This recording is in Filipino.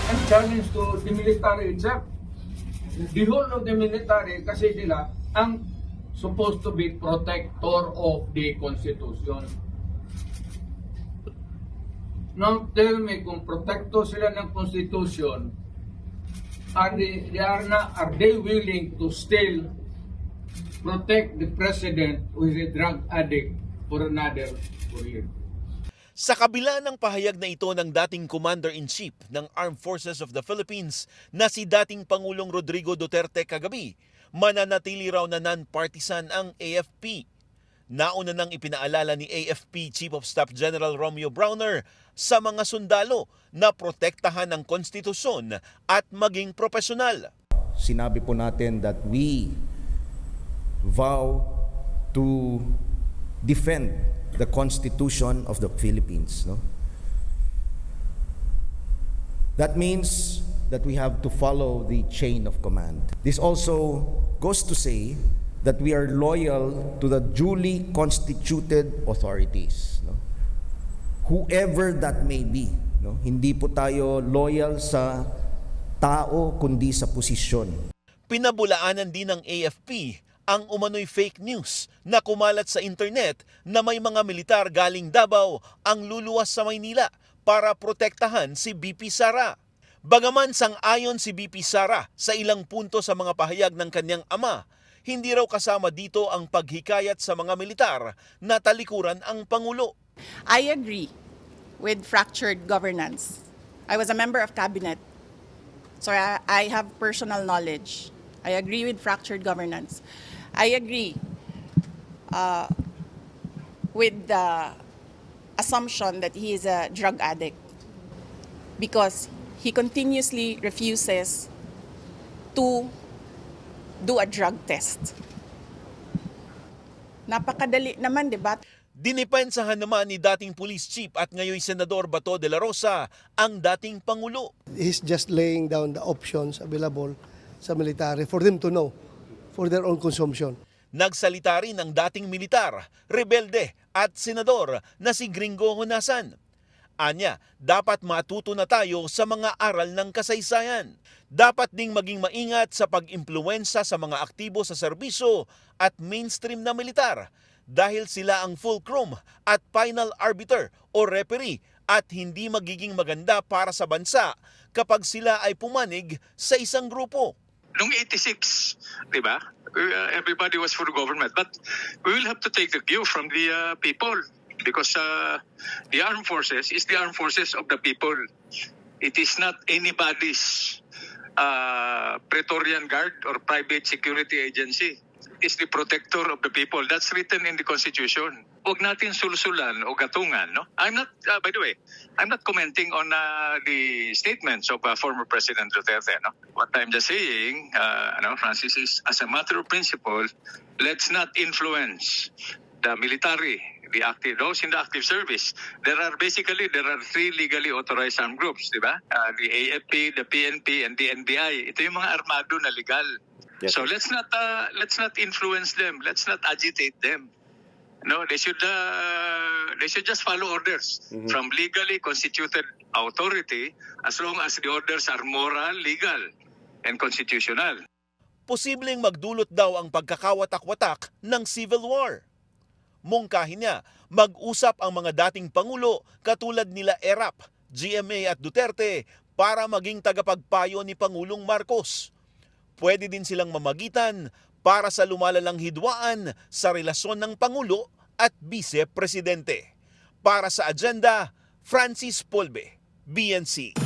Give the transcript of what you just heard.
and challenge to the military itself. The whole of the military, kasi sila ang supposed to be protector of the Constitution. Now tell me, kung protector sila ng Constitution, are they willing to still protect the President who is a drug addict for another 4 years? Sa kabila ng pahayag na ito ng dating Commander-in-Chief ng Armed Forces of the Philippines na si dating Pangulong Rodrigo Duterte kagabi, mananatili raw na non-partisan ang AFP. Nauna nang ipinaalala ni AFP Chief of Staff General Romeo Browner sa mga sundalo na protektahan ang konstitusyon at maging profesional. Sinabi po natin that we vow to defend the Constitution of the Philippines. No? That means that we have to follow the chain of command. This also goes to say that we are loyal to the duly constituted authorities. No? Whoever that may be. No? Hindi po tayo loyal sa tao kundi sa posisyon. Pinabulaanan din ng AFP ang umano'y fake news na kumalat sa internet na may mga militar galing Davao ang luluwas sa Maynila para protektahan si BP Sara. Bagaman sang-ayon si BP Sara sa ilang punto sa mga pahayag ng kanyang ama, hindi raw kasama dito ang paghikayat sa mga militar na talikuran ang Pangulo. I agree with fractured governance. I was a member of cabinet, so I have personal knowledge. I agree with fractured governance. I agree with the assumption that he is a drug addict because he continuously refuses to do a drug test. Napakadali naman, di ba? Dinipensahan naman ni dating Police Chief at ngayon Senador Bato de la Rosa ang dating Pangulo. He's just laying down the options available sa military for them to know, for their own consumption. Nagsalita rin ang dating militar, rebelde at senador na si Gringo Honasan. Anya, dapat matuto na tayo sa mga aral ng kasaysayan. Dapat ding maging maingat sa pag-impluwensa sa mga aktibo sa serbisyo at mainstream na militar dahil sila ang fulcrum at final arbiter o referee at hindi magiging maganda para sa bansa kapag sila ay pumanig sa isang grupo. Noong 86, di ba? Everybody was for the government. But we will have to take the cue from the people because the armed forces is the armed forces of the people. It is not anybody's Praetorian Guard or private security agency. It is the protector of the people. That's written in the Constitution. Huwag natin sulsulan o gatungan. No? I'm not, by the way, I'm not commenting on the statements of former President Duterte. No? What I'm just saying, Francis, is as a matter of principle, let's not influence the military, those in the active service. There are three legally authorized armed groups, di ba? The AFP, the PNP, and the NBI. Ito yung mga armado na legal. Yes. So let's not influence them. Let's not agitate them. No, they should just follow orders from legally constituted authority as long as the orders are moral, legal, and constitutional. Posibleng magdulot daw ang pagkakawatak-watak ng civil war. Mungkahin niya, mag-usap ang mga dating pangulo katulad nila Erap, GMA at Duterte para maging tagapagpayo ni Pangulong Marcos. Pwede din silang mamagitan para sa lumalalang hidwaan sa relasyon ng Pangulo at Vice Presidente. Para sa Agenda, Francis Polbe, BNC.